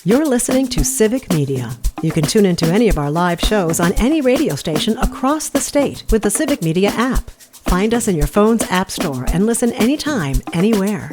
You're listening to Civic Media. You can tune into any of our live shows on any radio station across the state with the Civic Media app. Find us in your phone's app store and listen anytime, anywhere.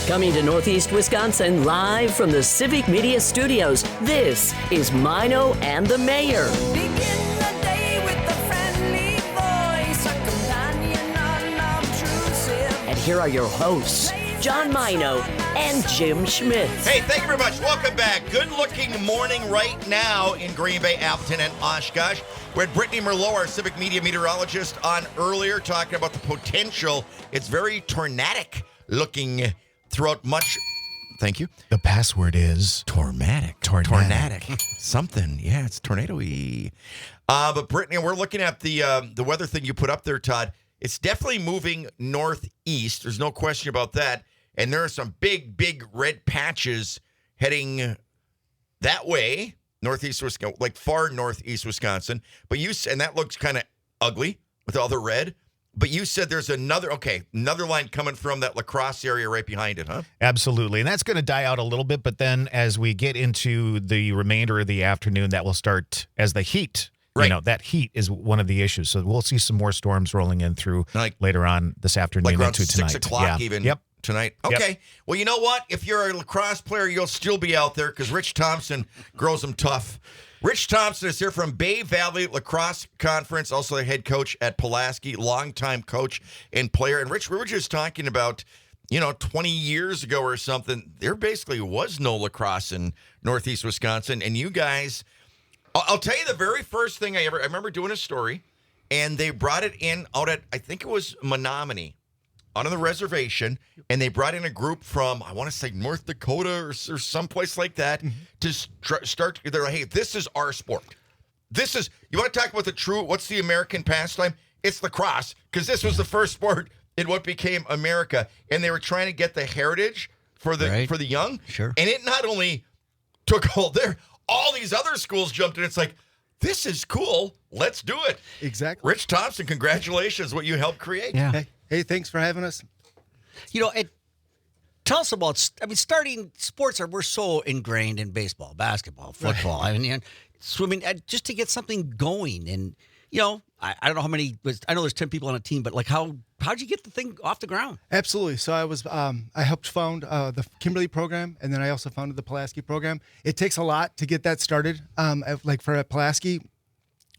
Coming to Northeast Wisconsin live from the Civic Media Studios, this is Mino and the Mayor. Begin the day with a friendly voice, a companion unobtrusive. And here are your hosts, John Mino and Jim Schmidt. Hey, thank you very much. Welcome back. Good-looking morning right now in Green Bay, Appleton, and Oshkosh. We had Brittany Merlot, our Civic Media meteorologist, on earlier talking about the potential. It's very tornadic looking throughout much. Thank you. The password is Tornadic. Something. Yeah, it's tornado-y. But Brittany, we're looking at the weather thing you put up there, Todd. It's definitely moving northeast. There's no question about that. And there are some big red patches heading that way, northeast Wisconsin, like far northeast Wisconsin. But and that looks kind of ugly with all the red. But you said there's another line coming from that Lacrosse area right behind it, huh? absolutely. And that's going to die out a little bit. But then as we get into the remainder of the afternoon, that will start as the heat. Right. You know, that heat is one of the issues. So we'll see some more storms rolling in through later on this afternoon like around into tonight. 6 o'clock even. Yep. Tonight. Okay. Yep. Well, you know what? If you're a lacrosse player, you'll still be out there because Rich Thompson grows them tough. Rich Thompson is here from Bay Valley Lacrosse Conference, also the head coach at Pulaski, longtime coach and player. And Rich, we were just talking about, 20 years ago or something, there basically was no lacrosse in northeast Wisconsin. And you guys, I'll tell you the very first thing I remember doing a story, and they brought it in out at, I think it was Menominee, on the reservation, and they brought in a group from, I want to say North Dakota or someplace like that to start. They're like, hey, this is our sport. You want to talk about what's the American pastime? It's lacrosse, because this was the first sport in what became America. And they were trying to get the heritage for the young. Sure. And it not only took hold there, all these other schools jumped in. It's like, this is cool. Let's do it. Exactly. Rich Thompson, congratulations, what you helped create. Yeah. Hey, thanks for having us. Tell us about, starting sports we're so ingrained in baseball, basketball, football, swimming, just to get something going. And, I don't know how many, I know there's 10 people on a team, but how'd you get the thing off the ground? Absolutely. So I helped found the Kimberly program, and then I also founded the Pulaski program. It takes a lot to get that started. For Pulaski,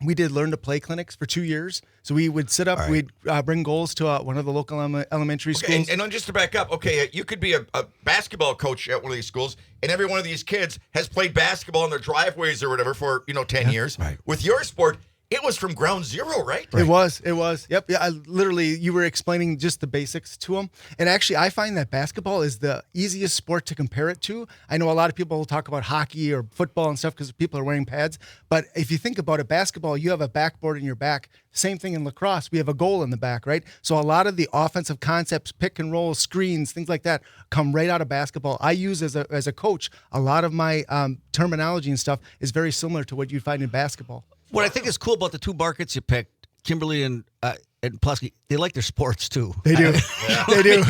we did learn to play clinics for 2 years. So we would sit up, we'd bring goals to one of the local elementary schools. And just to back up, you could be a basketball coach at one of these schools, and every one of these kids has played basketball in their driveways or whatever for 10 years. Right. With your sport, it was from ground zero, right? It was. Yep. Yeah. You were explaining just the basics to them. And actually, I find that basketball is the easiest sport to compare it to. I know a lot of people will talk about hockey or football and stuff because people are wearing pads. But if you think about it, basketball, you have a backboard in your back. Same thing in lacrosse. We have a goal in the back, right? So a lot of the offensive concepts, pick and roll, screens, things like that, come right out of basketball. I use as a coach, a lot of my terminology and stuff is very similar to what you find in basketball. What I think is cool about the two markets you picked, Kimberly and Pulaski, they like their sports too. They do. They do.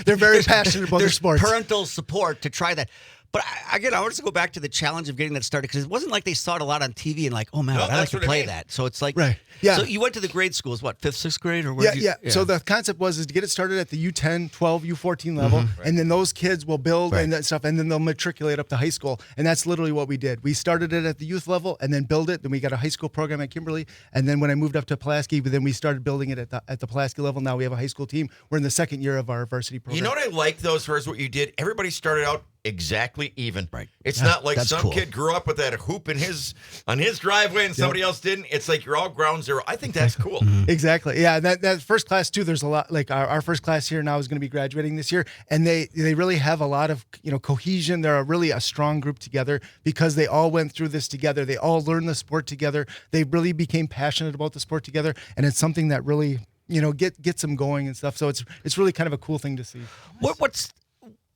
They're very passionate about their sports. Parental support to try that. But I want to go back to the challenge of getting that started, because it wasn't like they saw it a lot on TV and oh man, I'd like to play that. So it's like, right. Yeah. So you went to the grade schools, what, 5th, 6th grade? Or Yeah. So the concept was to get it started at the U10, 12, U14 level, and then those kids will build and that stuff, and then they'll matriculate up to high school. And that's literally what we did. We started it at the youth level and then build it. Then we got a high school program at Kimberly. And then when I moved up to Pulaski, then we started building it at the Pulaski level. Now we have a high school team. We're in the second year of our varsity program. You know what I like, though, as far as what you did? Everybody started out exactly even. Right. It's not like some cool. kid grew up with that hoop on his driveway and somebody else didn't. It's like you're all ground zero. I think that's cool. Exactly. Yeah. That first class too. There's a lot. Like our first class here now is going to be graduating this year, and they really have a lot of cohesion. They're really a strong group together because they all went through this together. They all learned the sport together. They really became passionate about the sport together, and it's something that really gets them going and stuff. So it's really kind of a cool thing to see.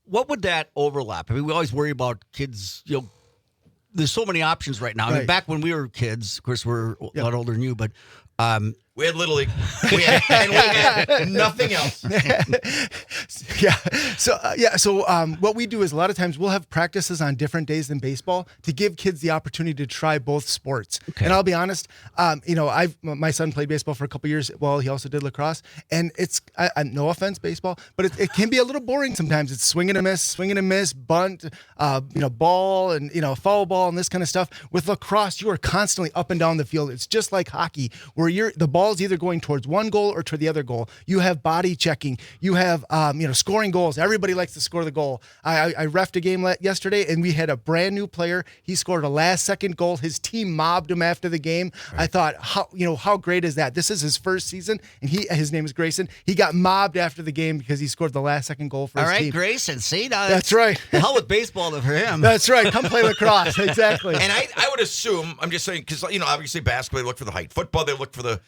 What would that overlap? I mean, we always worry about kids, there's so many options right now. I mean, Right. back when we were kids, of course, we're a lot older than you, but We had Little League. We had nothing else. Yeah. So what we do is a lot of times we'll have practices on different days than baseball to give kids the opportunity to try both sports. Okay. And I'll be honest, my son played baseball for a couple years. Well, he also did lacrosse, and it's no offense, baseball, but it can be a little boring sometimes. It's swing and a miss, bunt, ball, and foul ball, and this kind of stuff. With lacrosse, you are constantly up and down the field. It's just like hockey, where the ball's either going towards one goal or to the other goal. You have body checking. You have scoring goals. Everybody likes to score the goal. I reffed a game yesterday, and we had a brand new player. He scored a last-second goal. His team mobbed him after the game. Right. I thought, how great is that? This is his first season, and his name is Grayson. He got mobbed after the game because he scored the last-second goal for his team. All right, Grayson. See, now that's right. The hell with baseball for him. That's right. Come play lacrosse. Exactly. And I would assume, I'm just saying, because obviously basketball they look for the height, football they look for the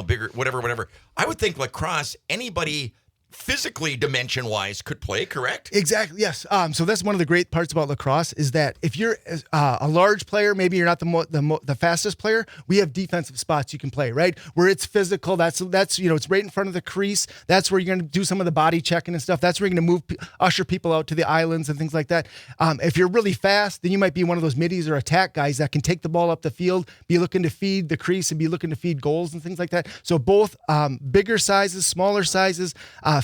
bigger whatever. I would think lacrosse, anybody physically dimension-wise could play, correct? Exactly, yes. So that's one of the great parts about lacrosse is that if you're a large player, maybe you're not the fastest player, we have defensive spots you can play, right? Where it's physical, that's it's right in front of the crease. That's where you're going to do some of the body checking and stuff. That's where you're going to usher people out to the islands and things like that. If you're really fast, then you might be one of those middies or attack guys that can take the ball up the field, be looking to feed the crease and be looking to feed goals and things like that. So both bigger sizes, smaller sizes,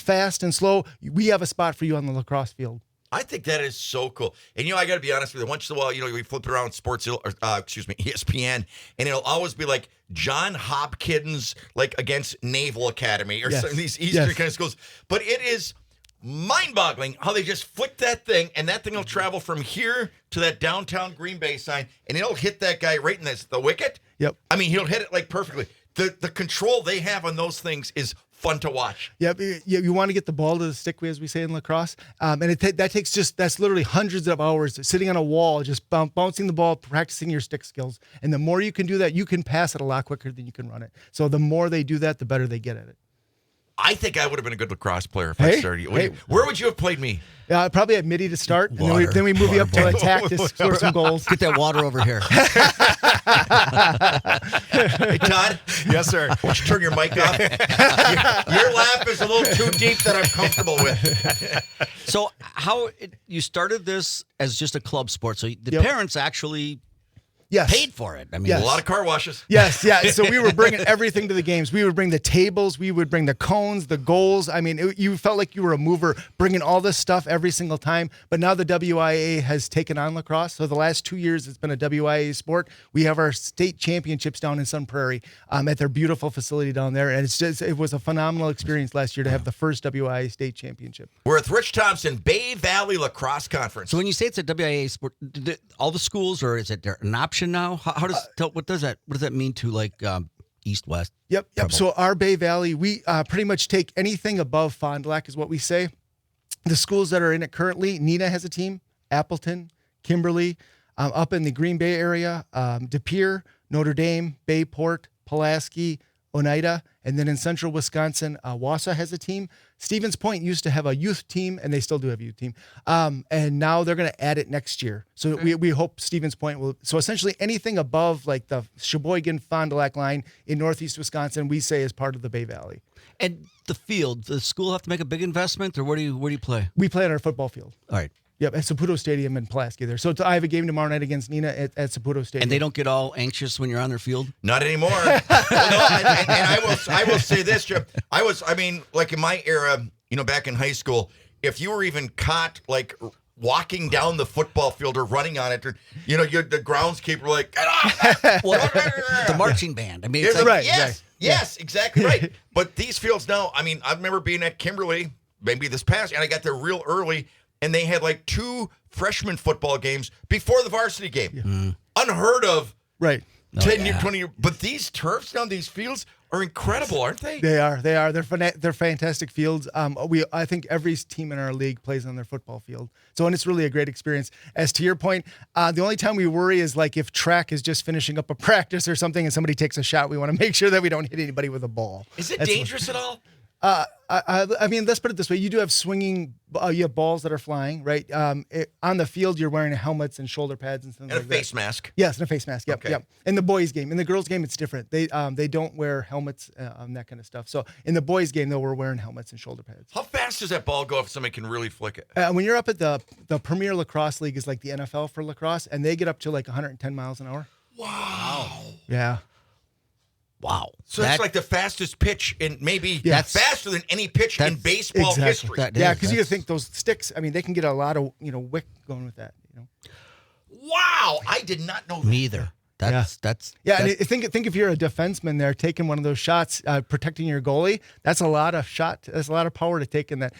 fast and slow, we have a spot for you on the lacrosse field. I think that is so cool. And, I got to be honest with you. Once in a while, we flip it around ESPN, and it'll always be like John Hopkins, like against Naval Academy or some of these Eastern kind of schools. But it is mind-boggling how they just flick that thing, and that thing will travel from here to that downtown Green Bay sign, and it'll hit that guy right in the wicket. Yep. I mean, he'll hit it like perfectly. The control they have on those things is fun to watch. Yep. You want to get the ball to the stick, as we say in lacrosse. And that's literally hundreds of hours sitting on a wall, just bouncing the ball, practicing your stick skills. And the more you can do that, you can pass it a lot quicker than you can run it. So the more they do that, the better they get at it. I think I would have been a good lacrosse player if I started. Where would you have played me? Probably at midi to start, and then we move you up to attack to score some goals. Get that water over here. Hey, Todd? Yes, sir. Why don't you turn your mic off? Your laugh is a little too deep that I'm comfortable with. So you started this as just a club sport, so the parents actually paid for it. I mean, a lot of car washes. Yes, yeah. So we were bringing everything to the games. We would bring the tables. We would bring the cones, the goals. I mean, you felt like you were a mover bringing all this stuff every single time. But now the WIA has taken on lacrosse. So the last 2 years, it's been a WIA sport. We have our state championships down in Sun Prairie at their beautiful facility down there. And it was a phenomenal experience last year to have the first WIA state championship. We're with Rich Thompson, Bay Valley Lacrosse Conference. So when you say it's a WIA sport, all the schools, or is it an option now? What does that mean to East West? Yep. So our Bay Valley, we pretty much take anything above Fond du Lac is what we say. The schools that are in it currently, Neenah has a team, Appleton, Kimberly, up in the Green Bay area, De Pere, Notre Dame, Bayport, Pulaski, Oneida, and then in central Wisconsin, Wausau has a team. Stevens Point used to have a youth team, and they still do have a youth team. And now they're going to add it next year. So we hope Stevens Point will. So essentially anything above like the Sheboygan, Fond du Lac line in northeast Wisconsin, we say is part of the Bay Valley. And the field, the school have to make a big investment, or where do you play? We play on our football field. All right. Yep, at Saputo Stadium in Pulaski there. So I have a game tomorrow night against Neenah at Saputo Stadium. And they don't get all anxious when you're on their field? Not anymore. And I will say this, Jeff. Like in my era, back in high school, if you were even caught like walking down the football field or running on it, or, the groundskeeper like, get off! The marching band. I mean, it's like, right. Yes, exactly right. But these fields now, I remember being at Kimberly, maybe this past, and I got there real early, and they had like 2 freshman football games before the varsity game. Yeah. Unheard of. Right. 10 year, 20 year. But these turfs down these fields are incredible, aren't they? They are. They're fantastic fields. I think every team in our league plays on their football field. And it's really a great experience. As to your point, the only time we worry is like if track is just finishing up a practice or something and somebody takes a shot, we want to make sure that we don't hit anybody with a ball. Is it dangerous at all? I mean, let's put it this way: you do have swinging, you have balls that are flying, right? On the field, you're wearing helmets and shoulder pads and things And like a face mask. Yes, and a face mask. Yep, Okay. yep. In the boys' game, in the girls' game, it's different. They don't wear helmets and that kind of stuff. So in the boys' game, though, we're wearing helmets and shoulder pads. How fast does that ball go if somebody can really flick it? When you're up at the Premier Lacrosse League is like the NFL for lacrosse, and they get up to like 110 miles an hour. Wow. Yeah. Wow. So that's like the fastest pitch in maybe Yes. faster than any pitch in baseball Exactly. history. Yeah, because you think those sticks. I mean, they can get a lot of wick going with that. Wow, I did not know that. Me either. That's Yeah, and think if you're a defenseman there taking one of those shots, protecting your goalie. That's a lot of That's a lot of power to take in that.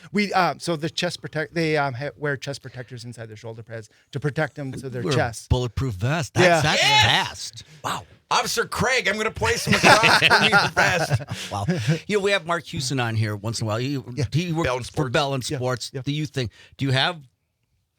So the chest protect. They wear chest protectors inside their shoulder pads to protect them to their we're a chest. bulletproof vest. Yeah. That's Yes. fast. Wow. Officer Craig, I'm going to play some lacrosse for me fast. Wow. We have Mark Houston on here once in a while. He Bell works and for Sports. Bell and Yeah. Sports. Yeah. The youth thing. Do you have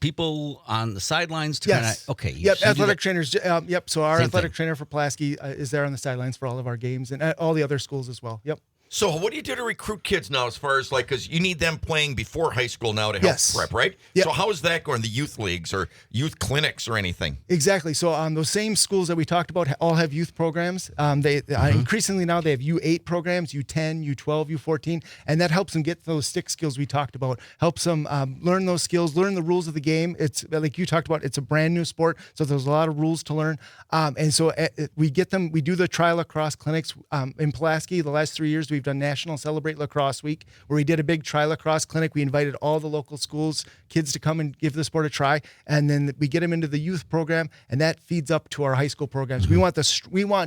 people on the sidelines to Yes. kind of okay? Yep. so you do Athletic that- trainers. Yep. So our Same athletic thing. trainer for Pulaski is there on the sidelines for all of our games and all the other schools as well. Yep. So what do you do to recruit kids now as far as because you need them playing before high school now to help Yes. prep, right? Yep. So how is that going? The youth leagues or youth clinics or anything? Exactly. So those same schools that we talked about all have youth programs. They increasingly now they have U8 programs, U10, U12, U14, and that helps them get those stick skills we talked about. Helps them learn those skills, learn the rules of the game. It's like you talked about. It's a brand new sport, so there's a lot of rules to learn. And so we get them. We do the Tri Lacrosse clinics in Pulaski. The last 3 years we've done National Celebrate Lacrosse Week, where we did a big Tri Lacrosse clinic. We invited all the local schools, kids to come and give the sport a try, and then we get them into the youth program, and that feeds up to our high school programs. We want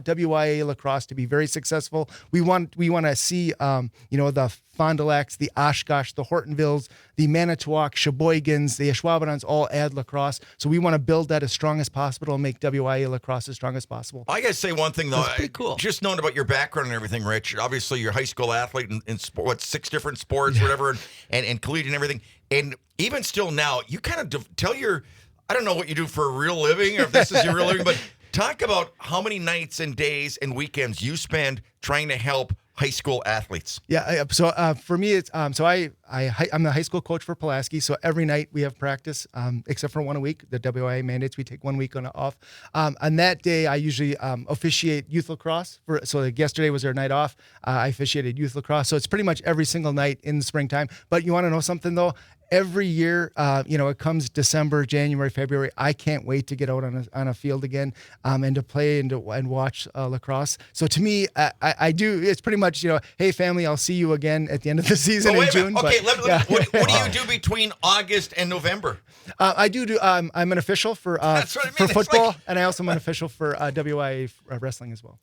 WYA lacrosse to be very successful. We want to see the Fond du Lacs, the Oshkosh, the Hortonvilles, the Manitowoc, Sheboygans, the Ashwaubenons all add lacrosse. So we want to build that as strong as possible and make WYA lacrosse as strong as possible. I got to say one thing, though. That's pretty cool. Just knowing about your background and everything, Rich. Obviously, you're a high school athlete in sport, 6 different sports, whatever, and collegiate and everything. And even still now, you kind of tell I don't know what you do for a real living or if this is your real living, but talk about how many nights and days and weekends you spend trying to help high school athletes. Yeah. So for me, it's I'm the high school coach for Pulaski. So every night we have practice, except for one a week. The WIA mandates we take 1 week off. On that day, I usually officiate youth lacrosse. So like yesterday was our night off. I officiated youth lacrosse. So it's pretty much every single night in the springtime. But you want to know something though? Every year, it comes December, January, February. I can't wait to get out on a field again and to play and watch lacrosse. So to me, I do. It's pretty much hey family, I'll see you again at the end of the season in June. Okay, but, what do you do between August and November? I do. I'm an official for That's what I mean. for It's football, like- and I also am an official for WIA wrestling as well.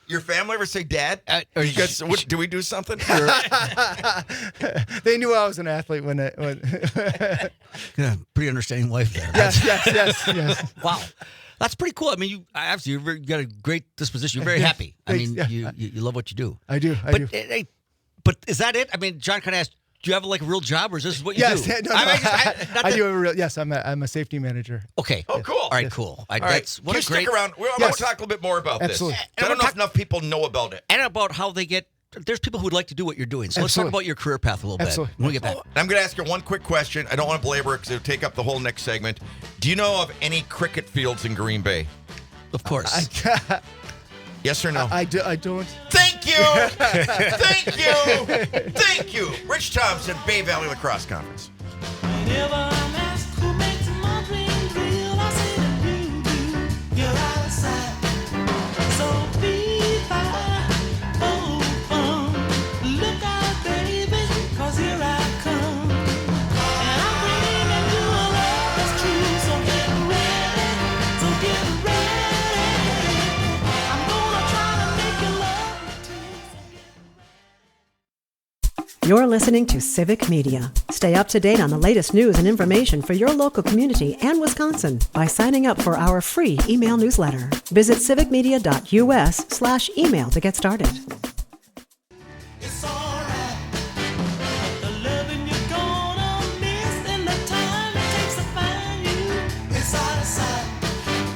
Your family ever say, "Dad, do we do something?" They knew I was an athlete when Yeah, pretty understanding wife there. yes. Wow. That's pretty cool. I mean, you got a great disposition. You're very happy. I mean, Thanks. you love what you do. I do. But is that it? I mean, John kind of asked, do you have like a real job or is this what you Yes, do? no, I do have a real. Yes, I'm a safety manager. Okay. Oh, cool. All right, cool. All right, That's what you a great. stick around. We're going to talk a little bit more about Absolutely. this. I don't know if enough people know about it. And about how they get. There's people who would like to do what you're doing. So let's talk Absolutely. about your career path a little Absolutely. bit when we get back. I'm going to ask you one quick question. I don't want to belabor it because it'll take up the whole next segment. Do you know of any cricket fields in Green Bay? Of course. Yes or no? I don't. Thank you. Thank you. Thank you. Rich Thompson, Bay Valley Lacrosse Conference. Whenever I'm asked who makes my dreams real, I say that you do. You're out of sight. So be fine. Look out, baby, 'cause here I come. And I'm bringing you a love that's true. So get ready. So get ready. I'm gonna try to make you love me too. So get ready. You're listening to Civic Media. Stay up to date on the latest news and information for your local community and Wisconsin by signing up for our free email newsletter. Visit civicmedia.us/email to get started. It's alright. The loving you're gonna miss and the time it takes to find you. It's out of sight.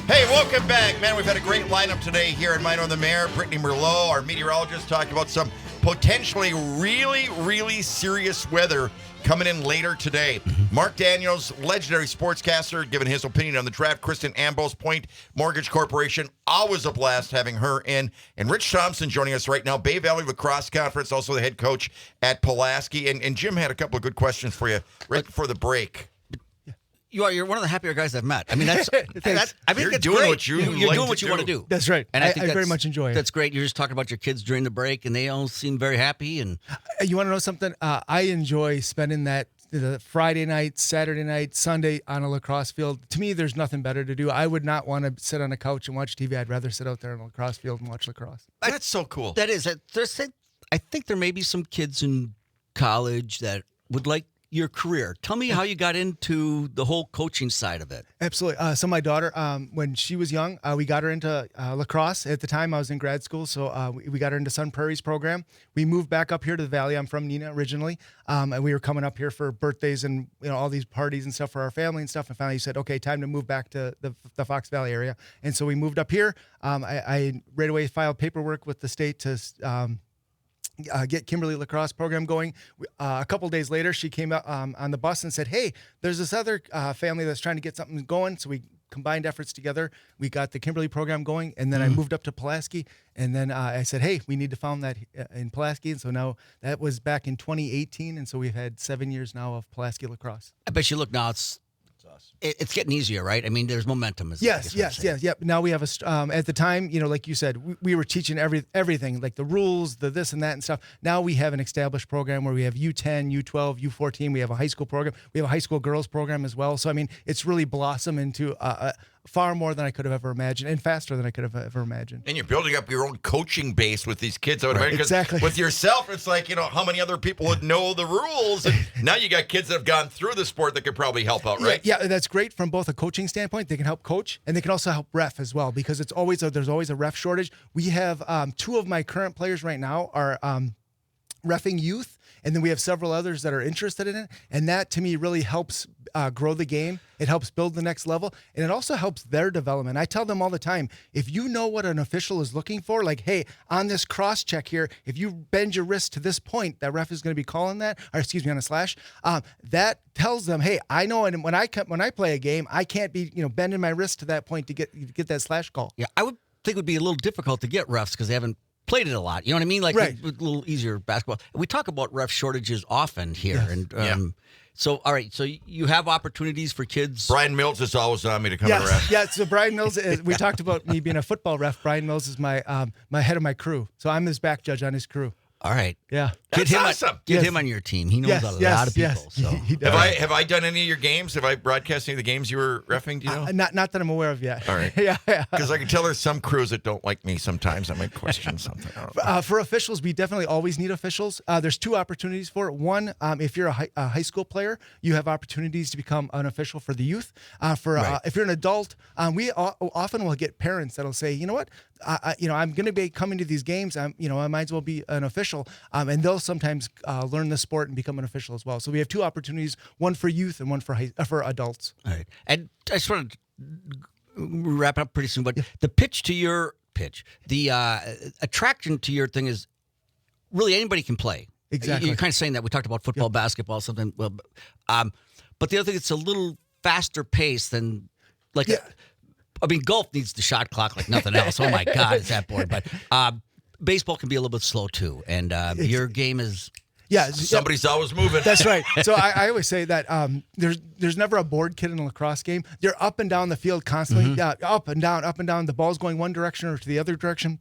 Hey, welcome back. Man, we've had a great lineup today here at Minor and the Mayor. Brittany Merlot, our meteorologist, talking about some potentially really, really serious weather coming in later today. Mark Daniels, legendary sportscaster, giving his opinion on the draft. Kristen Ambrose, Point Mortgage Corporation. Always a blast having her in. And Rich Thompson joining us right now, Bay Valley Lacrosse Conference, also the head coach at Pulaski. And Jim had a couple of good questions for you right before the break. You're one of the happier guys I've met. I mean, I think You're that's doing great. what you're doing like what to you want to do. do. That's right. And I think very much enjoy it. That's great. You're just talking about your kids during the break, and they all seem very happy. And You want to know something? I enjoy spending the Friday night, Saturday night, Sunday on a lacrosse field. To me, there's nothing better to do. I would not want to sit on a couch and watch TV. I'd rather sit out there on a lacrosse field and watch lacrosse. That's so cool. that is, I think there may be some kids in college that would like your career. Tell me how you got into the whole coaching side of it. Absolutely. So my daughter, when she was young, we got her into lacrosse. At the time, I was in grad school, so we got her into Sun Prairie's program. We moved back up here to the Valley. I'm from Neenah originally, and we were coming up here for birthdays and all these parties and stuff for our family and stuff. And finally said, okay, time to move back to the Fox Valley area. And so we moved up here. I right away filed paperwork with the state to get Kimberly lacrosse program going. A couple days later, she came out on the bus and said, hey, there's this other family that's trying to get something going. So we combined efforts together. We got the Kimberly program going. And then I moved up to Pulaski. And then I said, hey, we need to found that in Pulaski. And so now that was back in 2018. And so we've had 7 years now of Pulaski lacrosse. I bet you look now. It's getting easier, right? I mean, there's momentum. Yes. Now we have at the time, like you said, we were teaching everything, like the rules, the this and that and stuff. Now we have an established program where we have U10, U12, U14. We have a high school program. We have a high school girls program as well. So, I mean, it's really blossomed into far more than I could have ever imagined and faster than I could have ever imagined. And you're building up your own coaching base with these kids. I would imagine, 'cause exactly. with yourself, it's like, how many other people would know the rules? And now you got kids that have gone through the sport that could probably help out, right? Yeah, that's great from both a coaching standpoint. They can help coach, and they can also help ref as well, because there's always a ref shortage. We have two of my current players right now are reffing youth, and then we have several others that are interested in it. And that, to me, really helps grow the game. It helps build the next level, and it also helps their development. I tell them all the time, if you know what an official is looking for, like, hey, on this cross check here, if you bend your wrist to this point, that ref is going to be calling that, or excuse me, on a slash. That tells them, hey, I know, and when I play a game, I can't be bending my wrist to that point to get that slash call. Yeah, I would think it would be a little difficult to get refs because they haven't played it a lot. You know what I mean? Like right. a little easier basketball. We talk about ref shortages often here. Yes. And so, all right. So you have opportunities for kids. Brian Mills is always on me to come to ref. Yeah. So Brian Mills we talked about me being a football ref. Brian Mills is my head of my crew. So I'm his back judge on his crew. All right. Yeah. That's awesome. Get him on your team. He knows a lot of people. So. He does. Have I done any of your games? Have I broadcast any of the games you were reffing? Do you know? Not that I'm aware of yet. All right. Yeah. Because I can tell there's some crews that don't like me sometimes. I might question something. For officials, we definitely always need officials. There's two opportunities for it. One, if you're a high school player, you have opportunities to become an official for the youth. If you're an adult, we often will get parents that'll say, you know what, I'm going to be coming to these games. I might as well be an official. And they'll sometimes learn the sport and become an official as well. So we have two opportunities: one for youth and one for adults. All right. And I just want to wrap up pretty soon. But the pitch to your pitch, the attraction to your thing is really anybody can play. Exactly. You're kind of saying that. We talked about football, basketball, something. Well, but the other thing, it's a little faster pace than like. Yeah. Golf needs the shot clock like nothing else. Oh my God, it's that boring. But baseball can be a little bit slow too, and your game is. Yeah, somebody's always moving. That's right. So I always say that there's never a bored kid in a lacrosse game. They're up and down the field constantly, up and down. The ball's going one direction or to the other direction.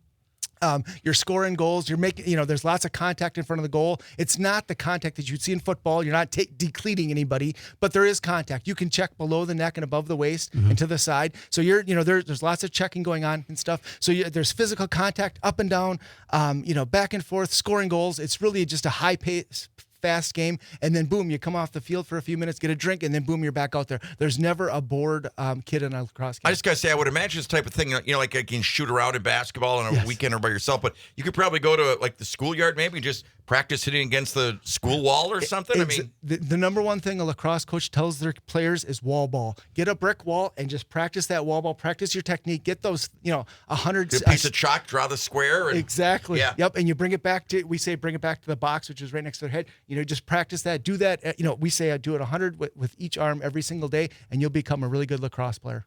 You're scoring goals. You're making, there's lots of contact in front of the goal. It's not the contact that you'd see in football. You're not decleating anybody, but there is contact. You can check below the neck and above the waist and to the side. So there's lots of checking going on and stuff. So there's physical contact up and down, back and forth, scoring goals. It's really just a high pace, fast game, and then boom, you come off the field for a few minutes, get a drink, and then boom, you're back out there. There's never a bored kid in a lacrosse game. I just got to say, I would imagine this type of thing, like you can shoot around in basketball on a weekend or by yourself, but you could probably go to like the schoolyard maybe and just practice hitting against the school wall or something. I mean, the number one thing a lacrosse coach tells their players is wall ball. Get a brick wall and just practice that wall ball. Practice your technique. Get those, 100. a piece of chalk, draw the square. And, exactly. Yeah. Yep. And you bring it back to the box, which is right next to their head. Just practice that. Do that. We say do it 100 with each arm every single day, and you'll become a really good lacrosse player.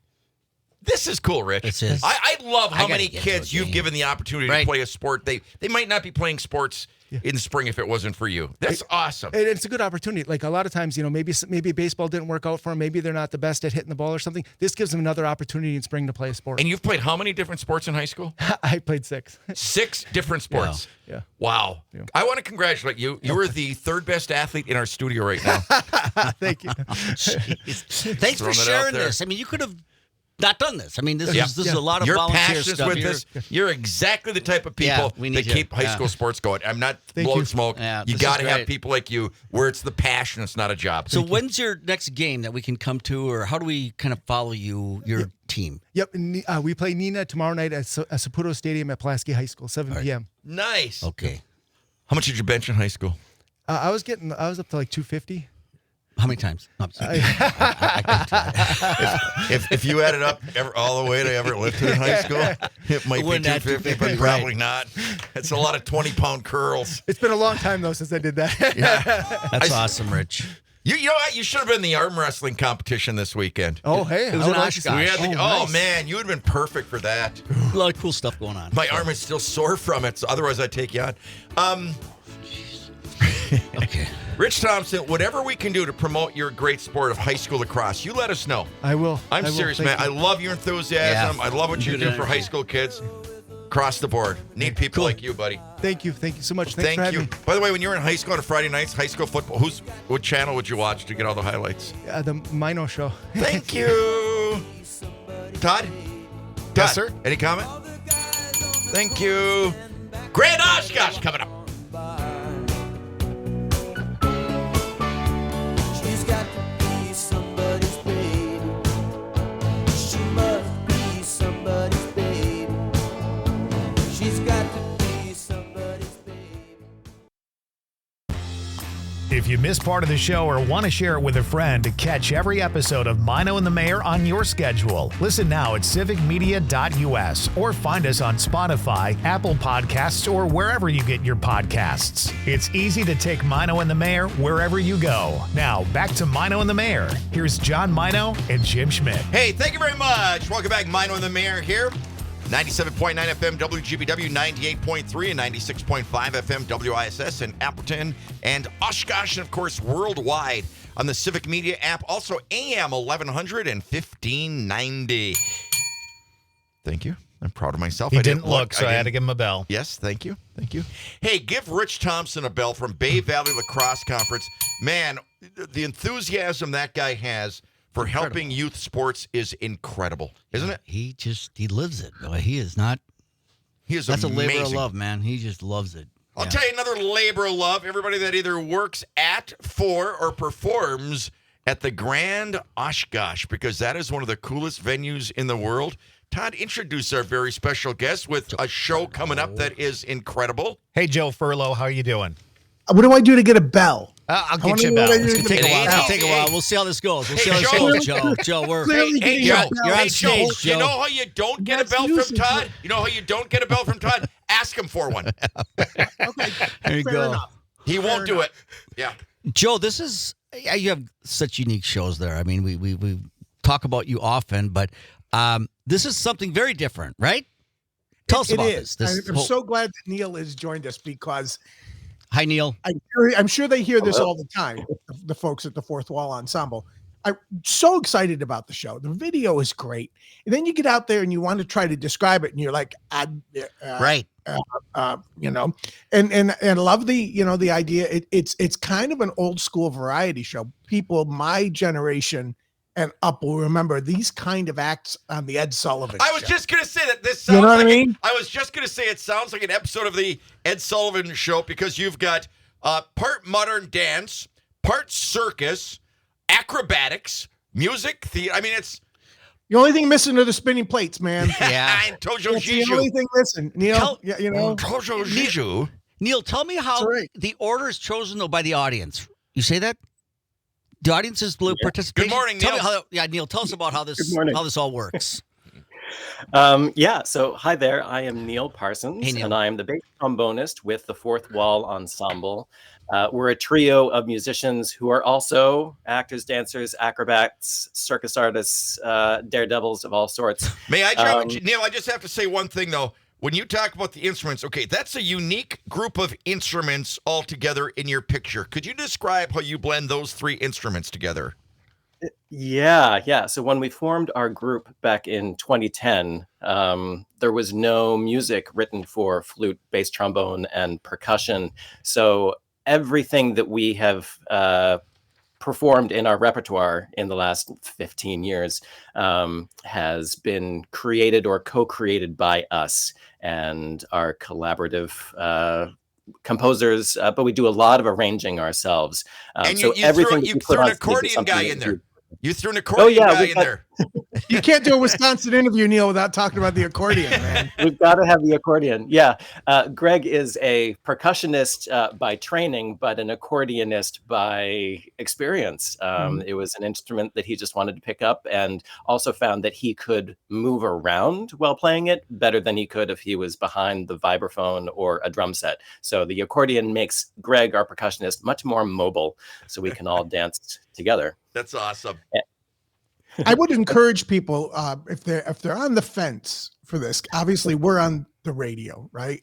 This is cool, Rich. This is. I love how many get kids to a you've game. given the opportunity to play a sport. They might not be playing sports in the spring if it wasn't for you. That's awesome. And it's a good opportunity. Like a lot of times, maybe baseball didn't work out for them. Maybe they're not the best at hitting the ball or something. This gives them another opportunity in spring to play a sport. And you've played how many different sports in high school? I played 6. 6 different sports. Yeah. Wow. Yeah. I want to congratulate you. You are the 3rd best athlete in our studio right now. Thank you. Thanks for Throwing it out sharing there. this. I mean, you could have not done this. I mean, this Yeah. is a lot of You're volunteer passionate stuff. with this. You're exactly the type of Yeah, people we need that you. keep high Yeah. school sports going. I'm not Thank blowing you. smoke. Yeah, You this got to is have great. people like you where it's the passion, it's not a job. So when's your next game that we can come to, or how do we kind of follow your team? Yep. And, we play Nina tomorrow night at Saputo Stadium at Pulaski High School, 7 p.m. Nice. Okay. How much did you bench in high school? I was up to like 250. How many times? No, If you added up all the way to ever lifted in high school, it might be Wouldn't that 250, but 250, probably not. It's a lot of 20-pound curls. It's been a long time though since I did that. That's awesome, Rich. You know what? You should have been in the arm wrestling competition this weekend. Oh, hey. It was I would an like to see- Oshkosh. We had the, nice. man, you would have been perfect for that. A lot of cool stuff going on. My arm is still sore from it, so otherwise I'd take you on. Okay. Rich Thompson, whatever we can do to promote your great sport of high school lacrosse, you let us know. I will. I'm I will. serious, Thank man. you. I love your enthusiasm. Yeah. I love what you Good do for energy. high school kids. Across the board. Need people like you, buddy. Thank you. Thank you so much. Thanks for Thank having you. me. By the way, when you were in high school on Friday nights, high school football, what channel would you watch to get all the highlights? The Mino Show. Thank you. Todd? Yes, sir. Any comment? Thank you. Grand Oshkosh coming up. She's got to be somebody's baby. She must be somebody's baby. She's got to be somebody's baby. If you missed part of the show or want to share it with a friend, catch every episode of Mino and the Mayor on your schedule. Listen now at civicmedia.us or find us on Spotify, Apple Podcasts, or wherever you get your podcasts. It's easy to take Mino and the Mayor wherever you go. Now, back to Mino and the Mayor. Here's John Mino and Jim Schmidt. Hey, thank you very much. Welcome back. Mino and the Mayor here. 97.9 FM WGBW, 98.3 and 96.5 FM WISS in Appleton and Oshkosh, and of course worldwide on the Civic Media app. Also AM 1100 and 1590. Thank you. I'm proud of myself. He I didn't look, so I had to didn't- give him a bell. Yes, thank you. Thank you. Hey, give Rich Thompson a bell from Bay Valley Lacrosse Conference. Man, the enthusiasm that guy has for helping youth sports is incredible, isn't it? He lives it. Boy, he is not. He is That's amazing. a labor of love, man. He just loves it. I'll tell you another labor of love. Everybody that either works at, for, or performs at the Grand Oshkosh, because that is one of the coolest venues in the world. Todd, introduce our very special guest with a show coming up that is incredible. Hey, Joe Furlow, how you doing? What do I do to get a bell? I'll I get wanna you a know bell. what I do It's to gonna get take a a while. bell. It'll take a while. We'll see how this goes. We'll see how this Joe. goes, Joe. Joe, we're Clearly Hey, getting Joe, a bell. you're on hey, Joe, stage, you Joe. know how you don't get a That's bell nuisance. from Todd? You know how you don't get a bell from Todd? Ask him for one. Okay, There you fair go. enough. He won't do it. Yeah. Joe, this is you have such unique shows there. I mean, we talk about you often, but this is something very different, right? Tell us It about is. this. I'm so glad that Neil has joined us because Hi, Neil. I'm sure they hear this all the time, the folks at the Fourth Wall Ensemble. I'm so excited about the show. The video is great. And then you get out there and you want to try to describe it and you're like, Right. you know, and I love the idea. It's kind of an old school variety show. People my generation and up will remember these kind of acts on the Ed Sullivan I was show. just going to say that this sounds You know what like I mean? I was just going to say it sounds like an episode of the Ed Sullivan Show because you've got part modern dance, part circus, acrobatics, music, theater. I mean, it's The only thing missing are the spinning plates, man. Yeah. Tojo That's the only Jiju. thing missing. Neil, Tell- yeah, you know, Tojo Jiju. Neil, tell me how all right. the order is chosen though by the audience. You say that? The audience's participation. Good morning, Tell me Neil. Neil, tell us about how Good this morning. all works. So hi there. I am Neil Parsons, Hey, Neil. and I am the bass trombonist with the Fourth Wall Ensemble. We're a trio of musicians who are also actors, dancers, acrobats, circus artists, daredevils of all sorts. May I jump, Neil? I just have to say one thing though. When you talk about the instruments, okay, that's a unique group of instruments all together in your picture. Could you describe how you blend those three instruments together? Yeah. So when we formed our group back in 2010, there was no music written for flute, bass trombone, and percussion. So everything that we have performed in our repertoire in the last 15 years has been created or co-created by us and our collaborative composers, but we do a lot of arranging ourselves. And so you everything threw, that you we put threw an on stage is accordion something guy that in we there. do. You threw an accordion yeah, guy we've in got- there. You can't do a Wisconsin interview, Neil, without talking about the accordion, man. We've got to have the accordion. Yeah. Greg is a percussionist by training, but an accordionist by experience. It was an instrument that he just wanted to pick up, and also found that he could move around while playing it better than he could if he was behind the vibraphone or a drum set. So the accordion makes Greg, our percussionist, much more mobile, so we can all dance together. That's awesome. I would encourage people if they're on the fence for this. Obviously, we're on the radio, right?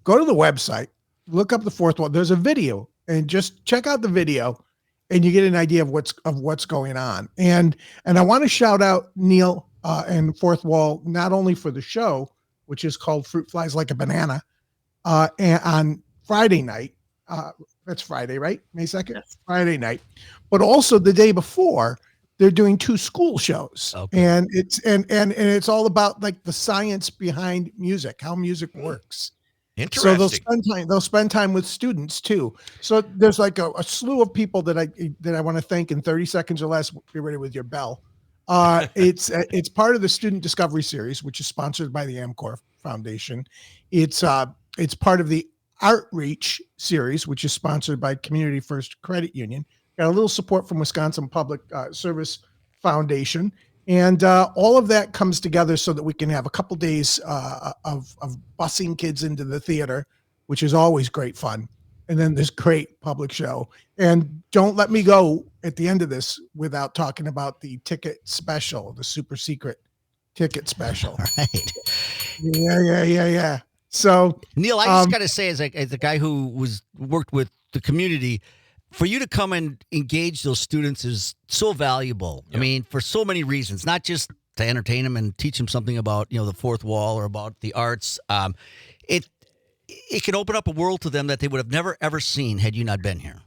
Go to the website, look up the Fourth Wall. There's a video, and just check out the video, and you get an idea of what's going on. And I want to shout out Neil and Fourth Wall not only for the show, which is called Fruit Flies Like a Banana, and on Friday night. That's Friday, right? May 2nd? Yes. Friday night, but also the day before. They're doing 2 school shows, Okay. and it's all about like the science behind music, how music works. Interesting. So they'll spend time with students too. So there's like a slew of people that I want to thank in 30 seconds or less. Be ready with your bell. It's part of the Student Discovery Series, which is sponsored by the Amcor Foundation. It's part of the Outreach Series, which is sponsored by Community First Credit Union. Got a little support from Wisconsin Public Service Foundation, and all of that comes together so that we can have a couple days of busing kids into the theater, which is always great fun. And then this great public show. And don't let me go at the end of this without talking about the ticket special, the super secret ticket special. Right. Yeah. So Neil, I just got to say, as a guy who worked with the community, for you to come and engage those students is so valuable. I mean, for so many reasons, not just to entertain them and teach them something about, the Fourth Wall or about the arts. It can open up a world to them that they would have never, ever seen had you not been here.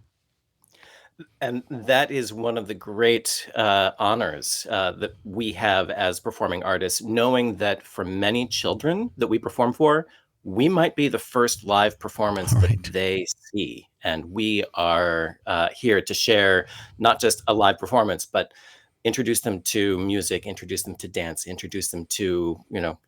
And that is one of the great honors that we have as performing artists, knowing that for many children that we perform for, we might be the first live performance that they see. And we are here to share not just a live performance, but introduce them to music, introduce them to dance, introduce them to,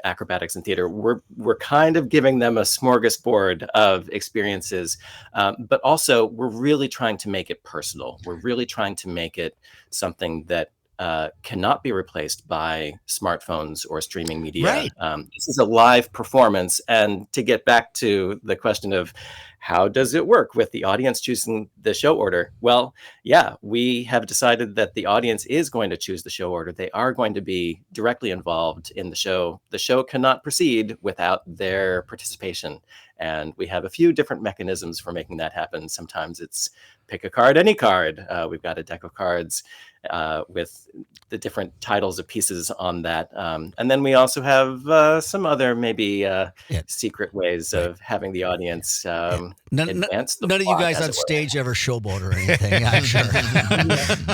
acrobatics and theater. We're kind of giving them a smorgasbord of experiences, but also we're really trying to make it personal. We're really trying to make it something that cannot be replaced by smartphones or streaming media. Right. This is a live performance. And to get back to the question of how does it work with the audience choosing the show order? Well, yeah, we have decided that the audience is going to choose the show order. They are going to be directly involved in the show. The show cannot proceed without their participation. And we have a few different mechanisms for making that happen. Sometimes it's pick a card, any card. We've got a deck of cards with the different titles of pieces on that. And then we also have some other maybe secret ways of having the audience advance the none of you plot, guys as on it were. stage ever showboat or anything, I'm sure.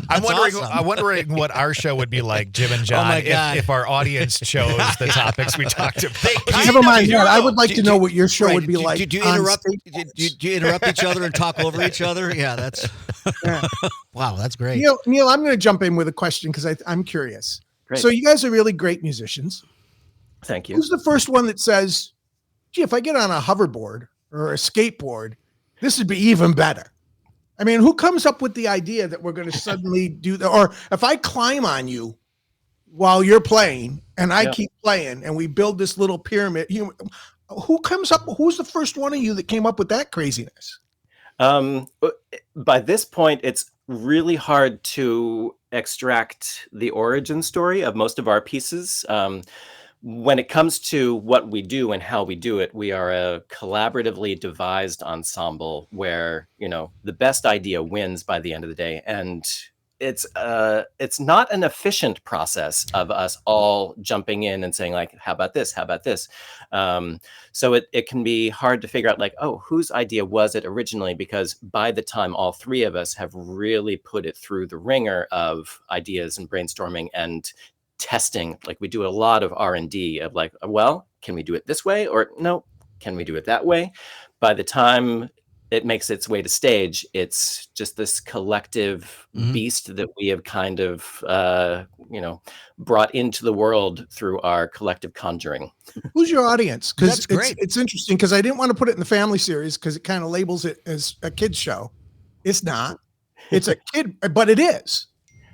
I'm wondering what our show would be like, Jim and John, my God. if our audience chose the topics we talked about. Never mind that. I would like Do- to know do- what your show right, would be do- like. Do you on interrupt? stage. Do you interrupt each other and talk over each other? Yeah, that's Yeah. wow. That's great. Neil, I'm going to jump in with a question because I'm curious. Great. So you guys are really great musicians. Thank you. Who's the first one that says, gee, if I get on a hoverboard or a skateboard, this would be even better? I mean, who comes up with the idea that we're going to suddenly do that? Or if I climb on you while you're playing and I Yeah. keep playing and we build this little pyramid, who comes up? Who's the first one of you that came up with that craziness? By this point, it's really hard to extract the origin story of most of our pieces. When it comes to what we do and how we do it, we are a collaboratively devised ensemble where, the best idea wins by the end of the day. And it's not an efficient process of us all jumping in and saying like, how about this? How about this? So it can be hard to figure out like, oh, whose idea was it originally? Because by the time all three of us have really put it through the ringer of ideas and brainstorming and testing, like we do a lot of R&D of like, well, can we do it this way? Or no, can we do it that way? By the time it makes its way to stage, it's just this collective beast that we have kind of, brought into the world through our collective conjuring. Who's your audience? Because That's great. it's interesting because I didn't want to put it in the family series because it kind of labels it as a kid's show. It's not. It's a kid, but it is.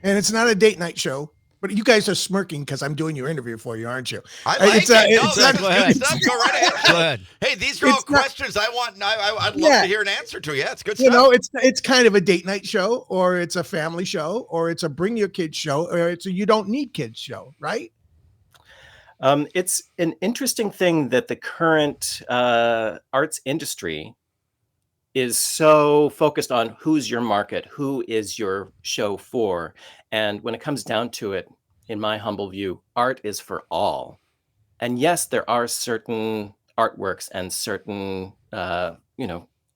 And it's not a date night show. But you guys are smirking because I'm doing your interview for you, aren't you? I like It's, it. it's No, not- that's good stuff. Go right ahead. Go ahead. Hey, these are all It's not- questions I want. I'd love Yeah. to hear an answer to. Yeah, it's good You stuff. know, it's kind of a date night show, or it's a family show, or it's a bring your kids show, or it's a you don't need kids show, right? It's an interesting thing that the current arts industry is so focused on who's your market, who is your show for. And when it comes down to it, in my humble view, art is for all. And yes, there are certain artworks and certain,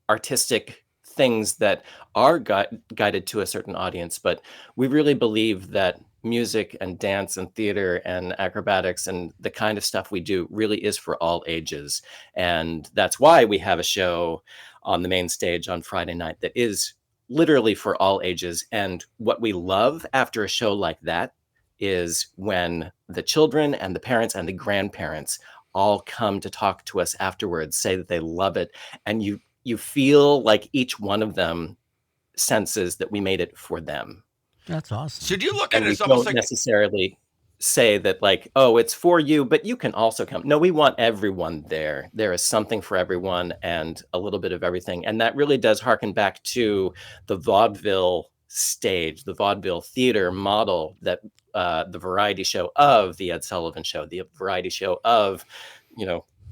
artistic things that are guided to a certain audience. But we really believe that music and dance and theater and acrobatics and the kind of stuff we do really is for all ages. And that's why we have a show on the main stage on Friday night that is literally for all ages. And what we love after a show like that is when the children and the parents and the grandparents all come to talk to us afterwards, say that they love it. And you feel like each one of them senses that we made it for them. That's awesome. So do you look at And it we as almost don't like necessarily say that like, oh, it's for you, but you can also come. No, we want everyone there. There is something for everyone and a little bit of everything. And that really does harken back to the vaudeville stage, the vaudeville theater model that the variety show of the Ed Sullivan Show, the variety show of,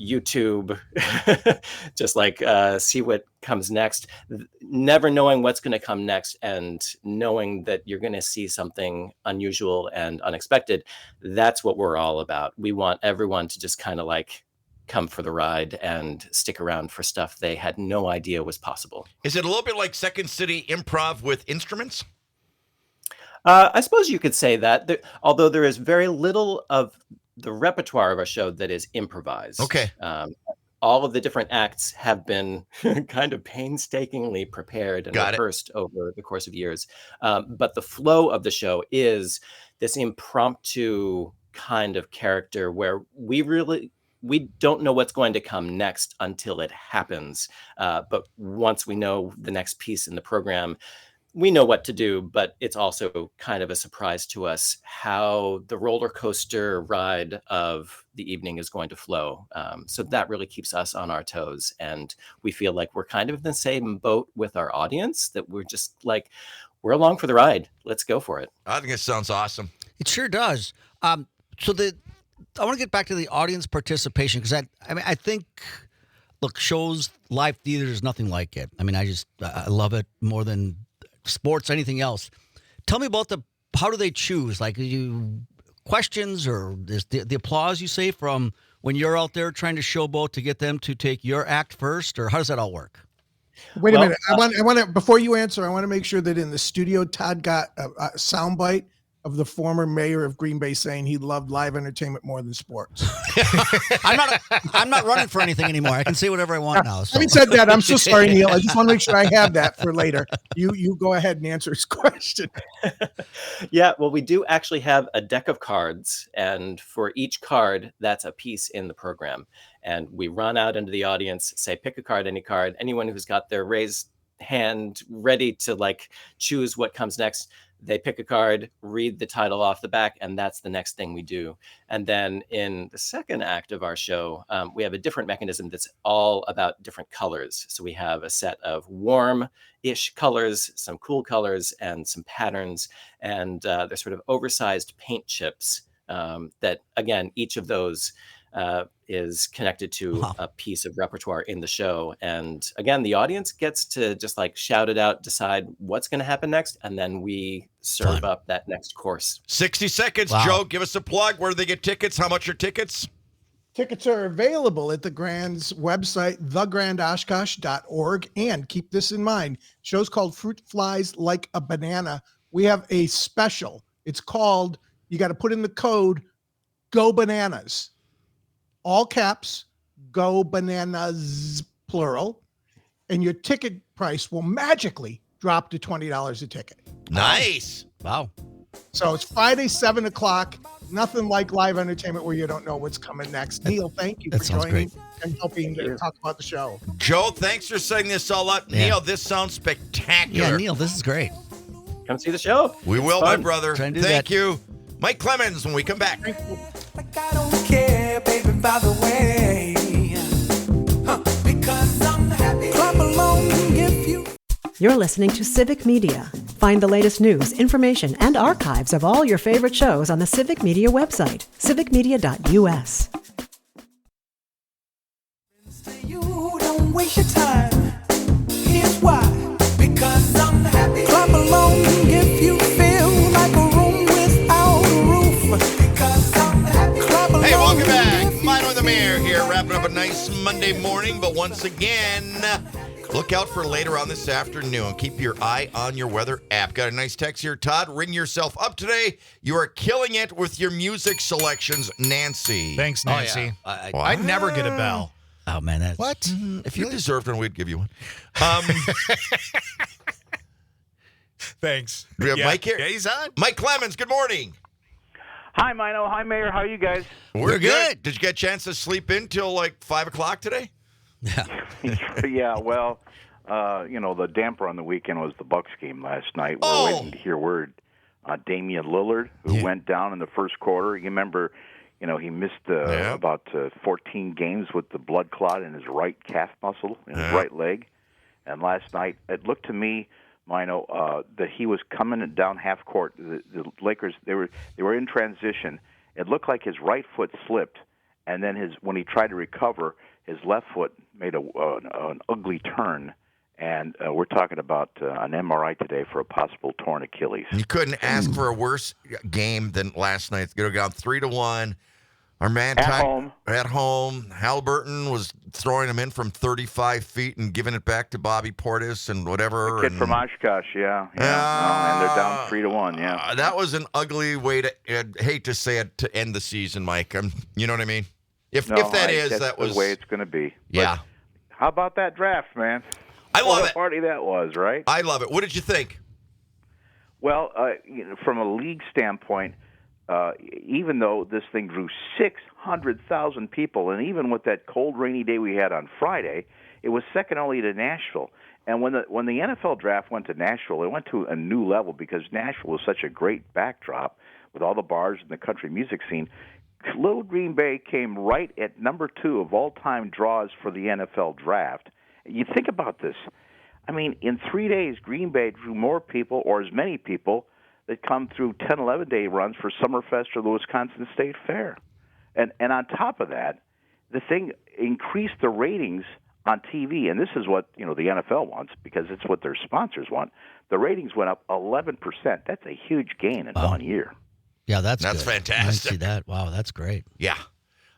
YouTube, just like see what comes next, never knowing what's going to come next and knowing that you're going to see something unusual and unexpected. That's what we're all about. We want everyone to just kind of like come for the ride and stick around for stuff they had no idea was possible. Is it a little bit like Second City improv with instruments? I suppose you could say that, although there is very little of the repertoire of our show that is improvised. Okay. All of the different acts have been kind of painstakingly prepared and Got it. rehearsed over the course of years. But the flow of the show is this impromptu kind of character where we don't know what's going to come next until it happens. But once we know the next piece in the program, we know what to do, but it's also kind of a surprise to us how the roller coaster ride of the evening is going to flow. So that really keeps us on our toes. And we feel like we're kind of in the same boat with our audience, that we're just like, we're along for the ride. Let's go for it. I think it sounds awesome. It sure does. I want to get back to the audience participation because I think, look, shows, live theater is nothing like it. I mean, I love it more than sports, anything else. Tell me about how do they choose? Like, questions or is the applause you say from when you're out there trying to showboat to get them to take your act first, or how does that all work? Wait a Well, minute. I want to, before you answer, I want to make sure that in the studio, Todd got a soundbite of the former mayor of Green Bay saying he loved live entertainment more than sports. I'm not running for anything anymore. I can say whatever I want now. So. Having said that, I'm so sorry, Neil. I just want to make sure I have that for later. You go ahead and answer his question. Yeah, well, we do actually have a deck of cards, and for each card, that's a piece in the program. And we run out into the audience, say, pick a card, any card. Anyone who's got their raised hand ready to like choose what comes next, they pick a card, read the title off the back, and that's the next thing we do. And then in the second act of our show, we have a different mechanism that's all about different colors. So we have a set of warm-ish colors, some cool colors, and some patterns. And they're sort of oversized paint chips that, again, each of those is connected to a piece of repertoire in the show. And again, the audience gets to just like shout it out, decide what's going to happen next, and then we serve up that next course. 60 seconds, Wow. Joe. Give us a plug. Where do they get tickets? How much are tickets? Tickets are available at the Grand's website, thegrandoshkosh.org. And keep this in mind, show's called Fruit Flies Like a Banana. We have a special. It's called, you got to put in the code, Go Bananas. All caps, Go Bananas, plural. And your ticket price will magically drop to $20 a ticket. Nice. Wow. So it's Friday, 7 o'clock. Nothing like live entertainment where you don't know what's coming next. Neil, thank you that for sounds joining great. and helping to talk about the show. Joe, thanks for setting this all up. Yeah. Neil, this sounds spectacular. Yeah, Neil, this is great. Come see the show. We It's will, my fun. brother. Try and do Thank that. you. Mike Clemens when we come back. Like I don't care, baby, by the way. Because I'm happy. Clap along if you. You're listening to Civic Media. Find the latest news, information, and archives of all your favorite shows on the Civic Media website, civicmedia.us. You don't waste your time. Here's why. Because I'm happy. Clap along if you feel like a room without a roof. Because I'm happy. Clap along. Hey, welcome back. Mine with the Mayor here, wrapping up a nice Monday morning. But once again, look out for later on this afternoon. Keep your eye on your weather app. Got a nice text here, Todd. Ring yourself up today. You are killing it with your music selections, Nancy. Thanks, Nancy. Oh, yeah. I'd never get a bell. Oh, man. That's, What? If you deserved one, we'd give you one. Thanks. Do we have Mike here? Yeah, he's on. Mike Clemens, good morning. Hi, Mino. Hi, Mayor. How are you guys? We're good. Did you get a chance to sleep in till like 5 o'clock today? Yeah, well, the damper on the weekend was the Bucks game last night. We're Oh. waiting to hear word. Damian Lillard, who went down in the first quarter. You remember, he missed about 14 games with the blood clot in his right calf muscle, in his right leg. And last night, it looked to me, Mino, that he was coming down half court. The Lakers, they were in transition. It looked like his right foot slipped, and then when he tried to recover, his left foot made an ugly turn. And we're talking about an MRI today for a possible torn Achilles. You couldn't ask for a worse game than last night. They got 3-1. Our man at home. Halliburton was throwing him in from 35 feet and giving it back to Bobby Portis and whatever. The kid from Oshkosh, yeah. And they're down 3-1, yeah. That was an ugly way to, I'd hate to say it, to end the season, Mike. You know what I mean? If that was the way it's going to be. Yeah. But how about that draft, man? I love What a it. party that was, right? I love it. What did you think? Well, from a league standpoint, even though this thing drew 600,000 people, and even with that cold, rainy day we had on Friday, it was second only to Nashville. And when the NFL draft went to Nashville, it went to a new level because Nashville was such a great backdrop with all the bars and the country music scene. Little Green Bay came right at number 2 of all-time draws for the NFL draft. You think about this. I mean, in 3 days, Green Bay drew more people, or as many people, that come through 10, 11-day runs for Summerfest or the Wisconsin State Fair. And on top of that, the thing increased the ratings on TV, and this is what the NFL wants because it's what their sponsors want. The ratings went up 11%. That's a huge gain in 1 year. Yeah, that's good. Fantastic. I see that. Wow, that's great. Yeah.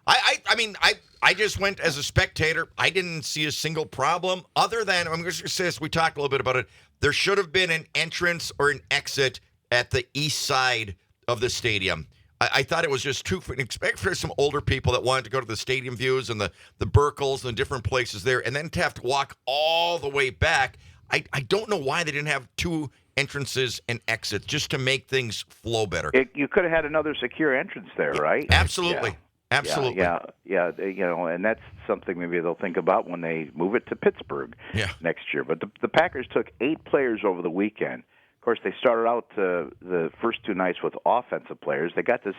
I mean, I just went as a spectator. I didn't see a single problem other than, I'm going to say this, we talked a little bit about it. There should have been an entrance or an exit at the east side of the stadium. I thought it was just too, expect for some older people that wanted to go to the stadium views and the Burkles and the different places there, and then to have to walk all the way back. I don't know why they didn't have two entrances and exits just to make things flow better. You could have had another secure entrance there, right? Absolutely. Yeah. Absolutely. Yeah. And that's something maybe they'll think about when they move it to Pittsburgh next year. But the Packers took 8 players over the weekend. Of course, they started out the first 2 nights with offensive players. They got this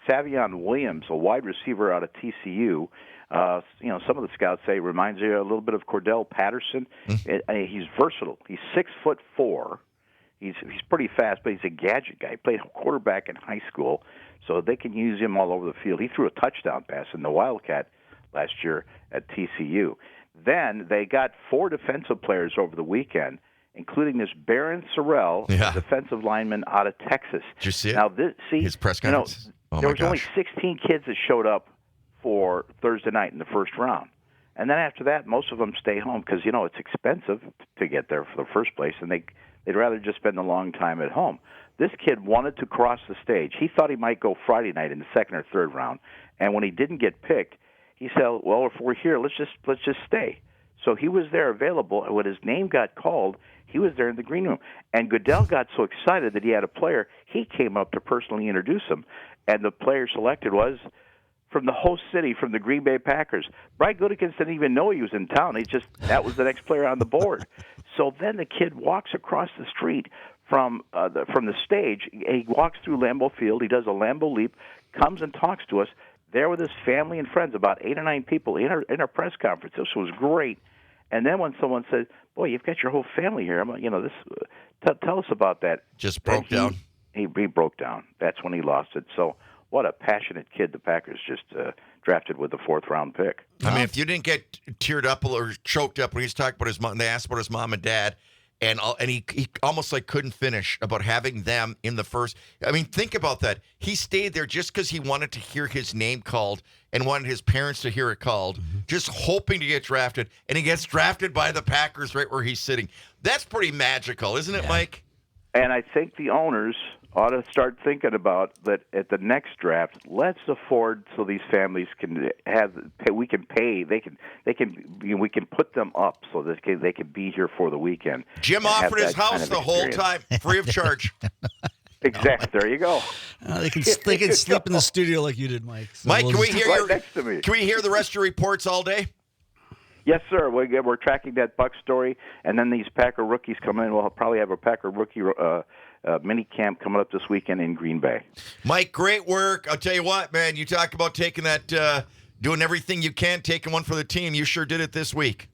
Savion Williams, a wide receiver out of TCU. Some of the scouts say reminds you a little bit of Cordell Patterson. He's versatile. He's 6'4". He's pretty fast, but he's a gadget guy. He played quarterback in high school, so they can use him all over the field. He threw a touchdown pass in the Wildcat last year at TCU. Then they got 4 defensive players over the weekend, including this Barron Sorrell, a defensive lineman out of Texas. Did you see it? Now, his press conference? There was only 16 kids that showed up for Thursday night in the first round. And then after that, most of them stay home because, it's expensive to get there for the first place, and they'd rather just spend a long time at home. This kid wanted to cross the stage. He thought he might go Friday night in the second or third round, and when he didn't get picked, he said, "Well, if we're here, let's just stay." So he was there available, and when his name got called, he was there in the green room. And Goodell got so excited that he had a player, he came up to personally introduce him, and the player selected was from the host city, from the Green Bay Packers. Brian Gutekunst didn't even know he was in town. That was the next player on the board. So then the kid walks across the street from the stage. He walks through Lambeau Field. He does a Lambeau leap, comes and talks to us there with his family and friends, about 8 or 9 people in our press conference. This was great. And then when someone said, "Boy, you've got your whole family here," I'm like, tell us about that. Just broke down. He broke down. That's when he lost it. So what a passionate kid the Packers just drafted with the 4th-round pick. I mean, if you didn't get teared up or choked up when he's talking about his mom, they asked about his mom and dad, and he almost couldn't finish about having them in the first. I mean, think about that. He stayed there just because he wanted to hear his name called and wanted his parents to hear it called, just hoping to get drafted, and he gets drafted by the Packers right where he's sitting. That's pretty magical, isn't it, Mike? And I think the owners ought to start thinking about that at the next draft. Let's afford so these families can we can put them up so that they can be here for the weekend. Jim offered his house the whole time, free of charge. Exactly. There you go. They can sleep in the studio like you did, Mike. So Mike, can we hear next to me? Can we hear the rest of your reports all day? Yes, sir. We're tracking that Buck story, and then these Packer rookies come in. We'll probably have a Packer rookie mini camp coming up this weekend in Green Bay. Mike, great work. I'll tell you what, man. You talk about taking that, doing everything you can, taking one for the team. You sure did it this week.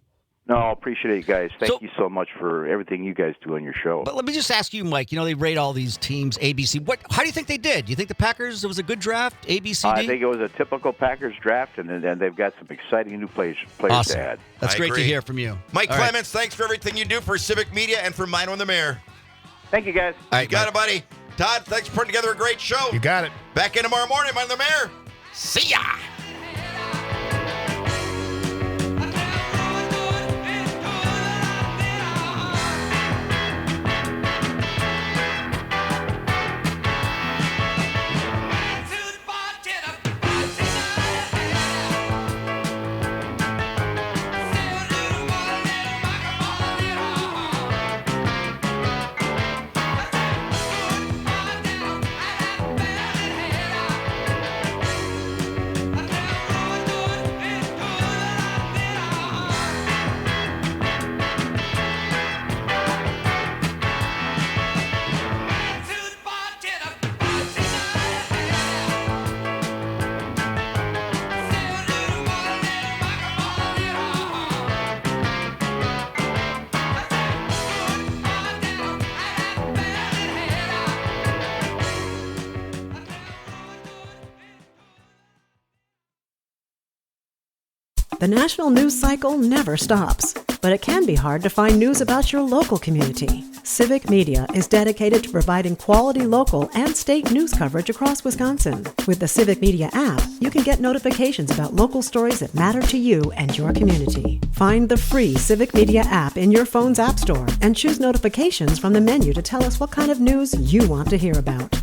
No, I appreciate it, guys. Thank you so much for everything you guys do on your show. But let me just ask you, Mike, they rate all these teams ABC. How do you think they did? Do you think the Packers, it was a good draft, A, B, C, D? I think it was a typical Packers draft, and they've got some exciting new players awesome. to add. That's great to hear from you. Mike all Clements, thanks for everything you do for Civic Media and for Mino and the Mayor. Thank you, guys. All right, you got it, buddy. Todd, thanks for putting together a great show. You got it. Back in tomorrow morning, Mino and the Mayor. See ya. The national news cycle never stops, but it can be hard to find news about your local community. Civic Media is dedicated to providing quality local and state news coverage across Wisconsin. With the Civic Media app, you can get notifications about local stories that matter to you and your community. Find the free Civic Media app in your phone's app store and choose notifications from the menu to tell us what kind of news you want to hear about.